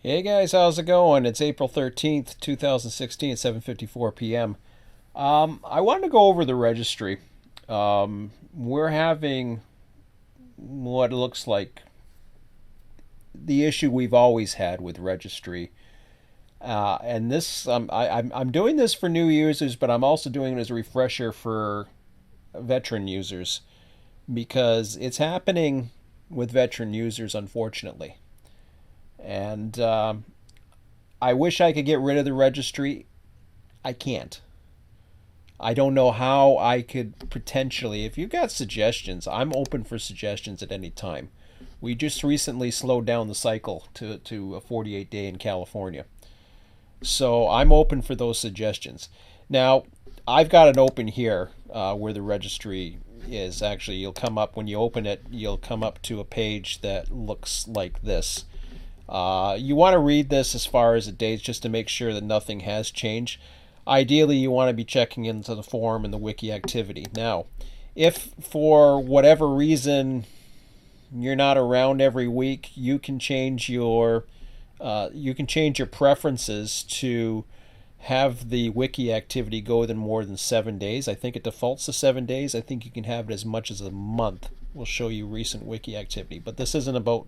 Hey guys, how's it going? It's April 13th, 2016, 7:54 p.m. I wanted to go over the registry. We're having what looks like the issue we've always had with registry. And this, I'm doing this for new users, but I'm also doing it as a refresher for veteran users because it's happening with veteran users, unfortunately. And I wish I could get rid of the registry. I can't. I don't know how I could potentially. If you've got suggestions, I'm open for suggestions at any time. We just recently slowed down the cycle to a 48 day in California. So I'm open for those suggestions. Now, I've got it open here where the registry is. Actually, you'll come up, when you open it, you'll come up to a page that looks like this. You want to read this as far as the dates just to make sure that nothing has changed. Ideally, you want to be checking into the forum and the wiki activity. Now, if for whatever reason you're not around every week, you can change your preferences to have the wiki activity go within more than 7 days. I think it defaults to 7 days. I think you can have it as much as a month. We'll show you recent wiki activity, but this isn't about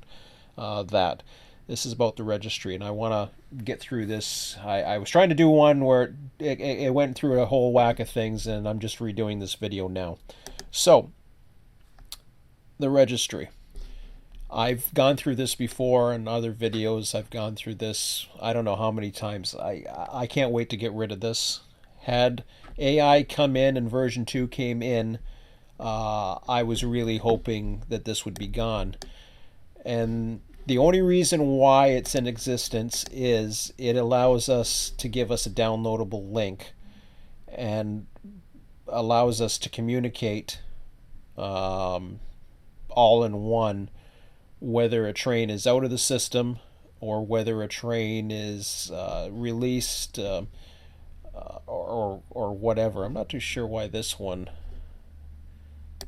that. This is about the registry, and I want to get through this. I was trying to do one where it went through a whole whack of things, and I'm just redoing this video now. So, the registry. I've gone through this before in other videos. I've gone through this I don't know how many times. I can't wait to get rid of this. Had AI come in and version 2 came in, I was really hoping that this would be gone. And the only reason why it's in existence is it allows us to give us a downloadable link and allows us to communicate all in one, whether a train is out of the system or whether a train is released or whatever. I'm not too sure why this one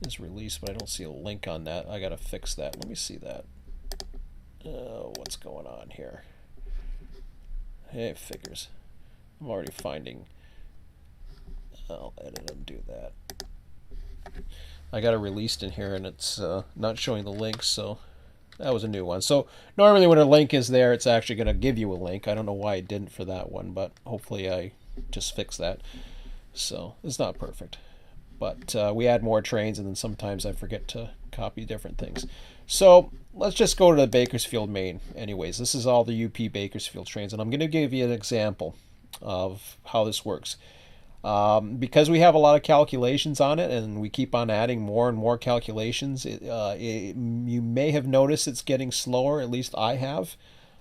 is released, but I don't see a link on that. I gotta fix that. Let me see that. What's going on here? Hey, figures. I'm already finding. I'll edit and do that. I got it released in here and it's not showing the link, so that was a new one. So normally when a link is there, it's actually going to give you a link. I don't know why it didn't for that one, but hopefully I just fixed that. So it's not perfect. But we add more trains, and then sometimes I forget to copy different things. So let's just go to the Bakersfield, Maine. Anyways, this is all the UP Bakersfield trains, and I'm going to give you an example of how this works. Because we have a lot of calculations on it, and we keep on adding more and more calculations, you may have noticed it's getting slower. At least I have.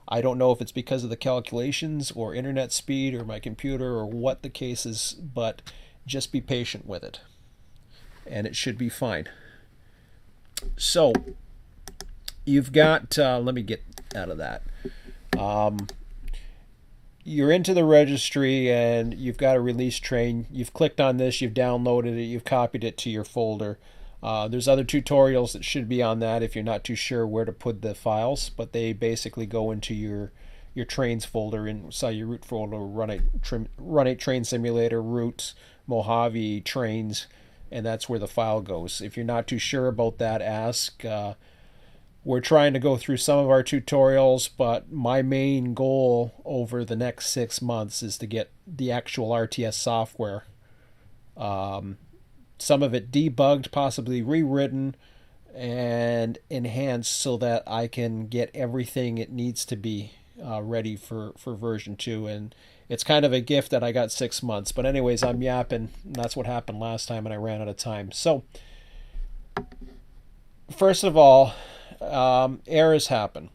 I don't know if it's because of the calculations or internet speed or my computer or what the case is, but just be patient with it and it should be fine. So you've got, let me get out of that. You're into the registry and you've got a release train. You've clicked on this, you've downloaded it, you've copied it to your folder. There's other tutorials that should be on that if you're not too sure where to put the files, but they basically go into your trains folder inside your root folder. Run a train simulator, route, Mojave trains, and that's where the file goes. If you're not too sure about that, ask. We're trying to go through some of our tutorials, but my main goal over the next 6 months is to get the actual RTS software. Some of it debugged, possibly rewritten, and enhanced so that I can get everything it needs to be ready for version 2. And it's kind of a gift that I got 6 months. But anyways, I'm yapping. That's what happened last time, and I ran out of time. So, first of all, errors happen.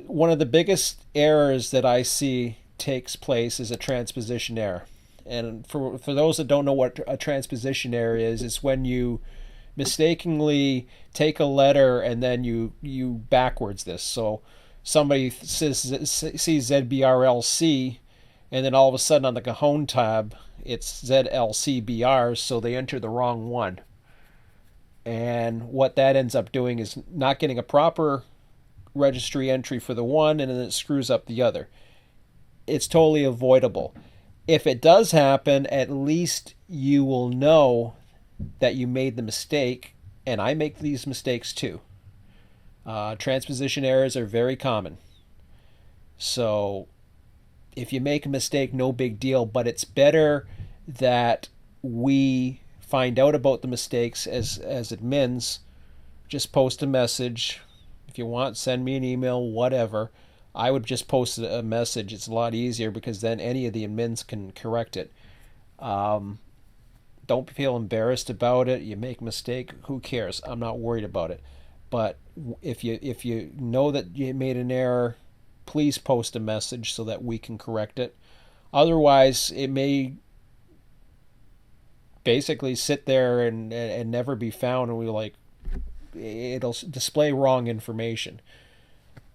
One of the biggest errors that I see takes place is a transposition error. And for those that don't know what a transposition error is, it's when you mistakenly take a letter and then you backwards this. So somebody sees ZBRLC, and then all of a sudden on the Cajon tab it's ZLCBR, so they enter the wrong one. And what that ends up doing is not getting a proper registry entry for the one and then it screws up the other. It's totally avoidable. If it does happen, at least you will know that you made the mistake, and I make these mistakes too. Transposition errors are very common. So if you make a mistake, no big deal, but it's better that we find out about the mistakes as admins. Just post a message. If you want, send me an email, whatever. I would just post a message. It's a lot easier because then any of the admins can correct it. Don't feel embarrassed about it. You make a mistake, who cares? I'm not worried about it. But if you know that you made an error, please post a message so that we can correct it. Otherwise, it may basically sit there and never be found, and it'll display wrong information.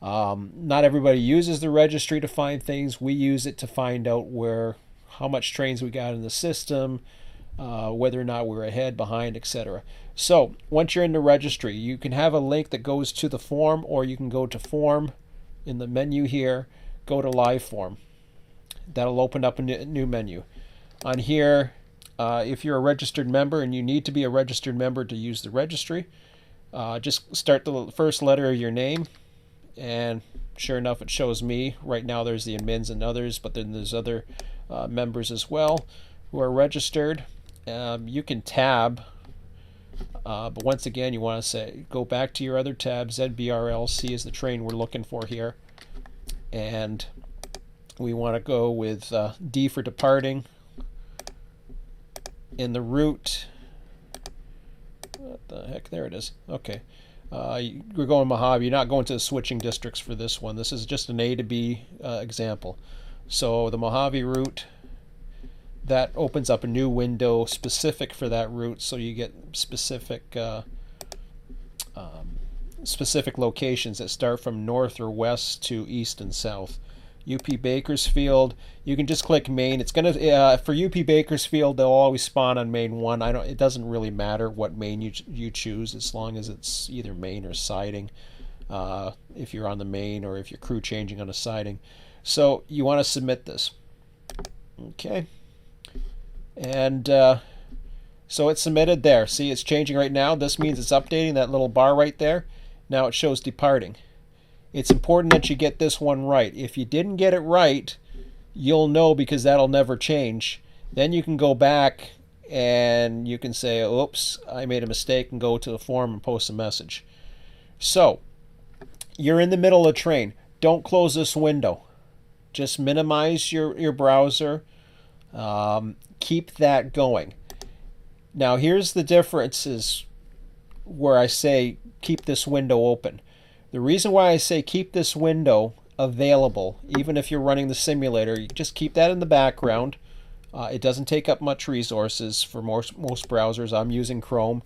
Not everybody uses the registry to find things. We use it to find out how much trains we got in the system, whether or not we're ahead, behind, etc. So once you're in the registry, you can have a link that goes to the form, or you can go to form in the menu here, go to live form. That'll open up a new menu. On here, if you're a registered member, and you need to be a registered member to use the registry, just start the first letter of your name, and sure enough, it shows me. Right now there's the admins and others, but then there's other members as well who are registered. You can tab, but once again, you want to go back to your other tab. ZBRLC is the train we're looking for here, and we want to go with D for departing. In the route, what the heck, there it is. Okay, we're going Mojave. You're not going to the switching districts for this one. This is just an A to B example. So the Mojave route, that opens up a new window specific for that route, so you get specific locations that start from north or west to east and south. UP Bakersfield, you can just click main. It's gonna for UP Bakersfield, they'll always spawn on main 1. It doesn't really matter what main you choose, as long as it's either main or siding. If you're on the main, or if you're crew changing on a siding. So you want to submit this. Okay. And so it's submitted there. See, it's changing right now. This means it's updating that little bar right there. Now it shows departing. It's important that you get this one right. If you didn't get it right, you'll know, because that'll never change. Then you can go back and you can say, oops, I made a mistake, and go to the form and post a message. So you're in the middle of the train. Don't close this window. Just minimize your browser. Keep that going. Now here's the differences where I say keep this window open. The reason why I say keep this window available, even if you're running the simulator, you just keep that in the background. It doesn't take up much resources for most browsers. I'm using Chrome.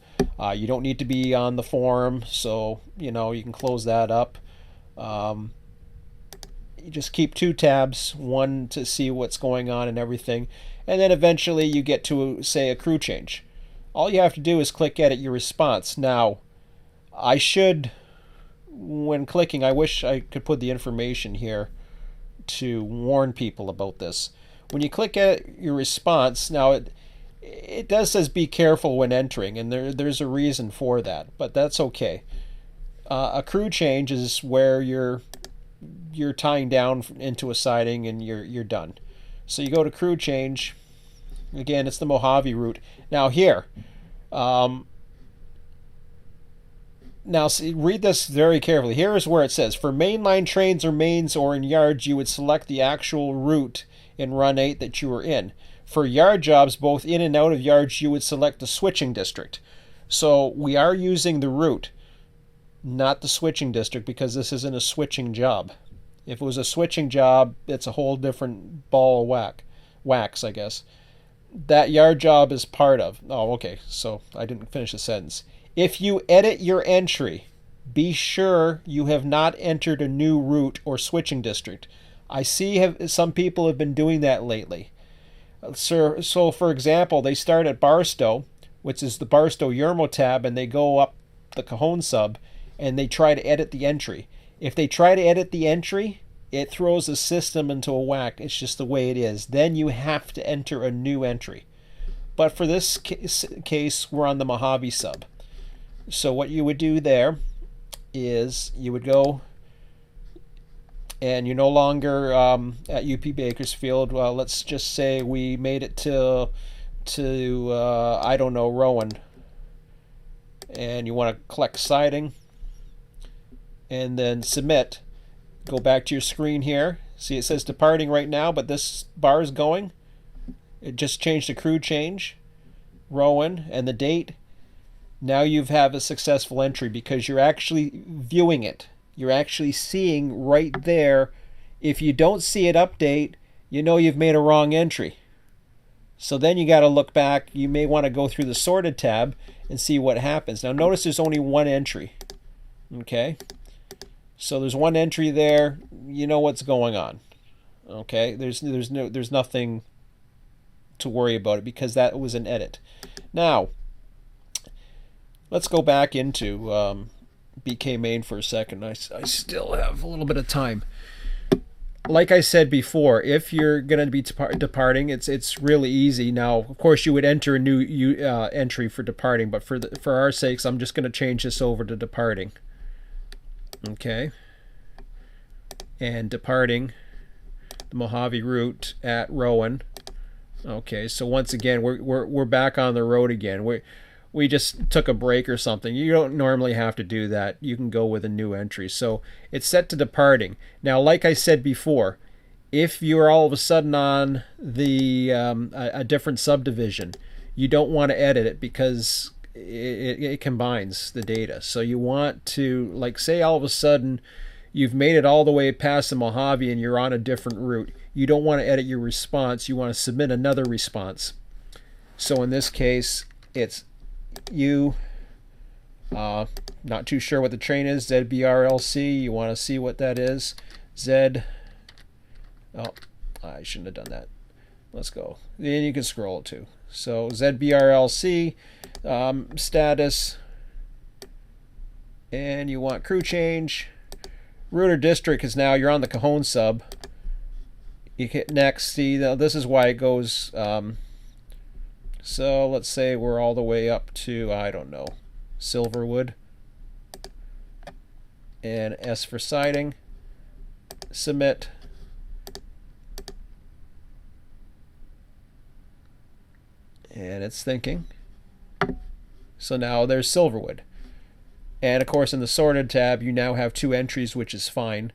You don't need to be on the forum, so you can close that up. You just keep 2 tabs, one to see what's going on and everything, and then eventually you get to, say, a crew change. All you have to do is click edit your response. Now, when clicking, I wish I could put the information here to warn people about this. When you click edit your response, now it does says be careful when entering, and there's a reason for that, but that's okay. A crew change is where you're tying down into a siding and you're done. So you go to crew change. Again, it's the Mojave route. Now here, now see, read this very carefully. Here is where it says, for mainline trains or mains or in yards, you would select the actual route in run 8 that you were in. For yard jobs, both in and out of yards, you would select the switching district. So we are using the route, not the switching district, because this isn't a switching job. If it was a switching job, it's a whole different ball of wax, I guess. That yard job is part of. Oh, okay, so I didn't finish the sentence. If you edit your entry, be sure you have not entered a new route or switching district. I see some people have been doing that lately. So for example, they start at Barstow, which is the Barstow Yermo tab, and they go up the Cajon sub, and they try to edit the entry. If they try to edit the entry, it throws the system into a whack. It's just the way it is. Then you have to enter a new entry. But for this case, we're on the Mojave sub. So what you would do there is you would go, and you're no longer at UP Bakersfield. Well, let's just say we made it to I don't know, Rowan. And you want to collect siding and then submit. Go back to your screen here. See, it says departing right now, but this bar is going. It just changed to crew change, Rowan, and the date. Now you have a successful entry because you're actually viewing it. You're actually seeing right there. If you don't see it update, you know you've made a wrong entry. So then you got to look back. You may want to go through the sorted tab and see what happens. Now notice there's only one entry. Okay? So there's one entry there. You know what's going on. Okay? There's nothing to worry about it because that was an edit. Now, let's go back into BK main for a second. I still have a little bit of time. Like I said before, if you're going to be departing, it's really easy. Now, of course, you would enter a new entry for departing, but for our sakes, I'm just going to change this over to departing. Okay. And departing the Mojave route at Rowan. Okay, so once again, we're back on the road again. We just took a break or something. You don't normally have to do that. You can go with a new entry. So it's set to departing. Now, like I said before, if you're all of a sudden on the a different subdivision, you don't want to edit it because it combines the data. So you want to, like, say all of a sudden you've made it all the way past the Mojave and you're on a different route. You don't want to edit your response. You want to submit another response. So in this case, it's you, not too sure what the train is, ZBRLC. You want to see what that is. Oh, I shouldn't have done that. Let's go. Then you can scroll it too. So ZBRLC, status, and you want crew change. Route or district is now you're on the Cajon sub. You hit next. See, now this is why it goes. So let's say we're all the way up to, I don't know, Silverwood. And S for siding. Submit. And it's thinking. So now there's Silverwood. And of course in the sorted tab you now have two entries, which is fine.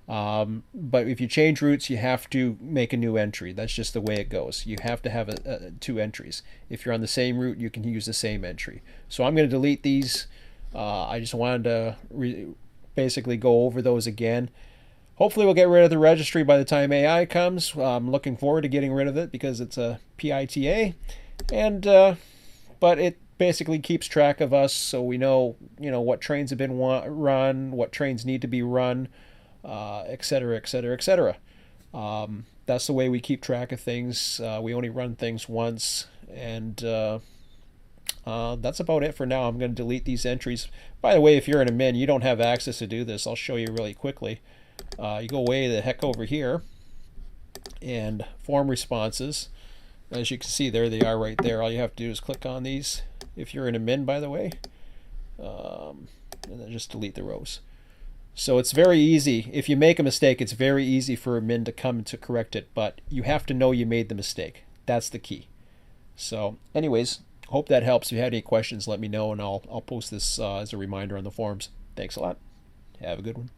But if you change routes, you have to make a new entry. That's just the way it goes. You have to have two entries. If you're on the same route, you can use the same entry. So I'm going to delete these. I just wanted to basically go over those again. Hopefully we'll get rid of the registry by the time AI comes. I'm looking forward to getting rid of it because it's a PITA. And but it basically keeps track of us, so we know what trains have been run, what trains need to be run, etc., etc., etc. That's the way we keep track of things. We only run things once, and that's about it for now. I'm going to delete these entries. By the way, if you're in a min, you don't have access to do this. I'll show you really quickly. You go way the heck over here, and form responses. As you can see, there they are right there. All you have to do is click on these. If you're in a min, by the way, and then just delete the rows. So it's very easy. If you make a mistake, it's very easy for a min to come to correct it, but you have to know you made the mistake. That's the key. So anyways, hope that helps. If you had any questions, let me know, and I'll post this as a reminder on the forums. Thanks a lot. Have a good one.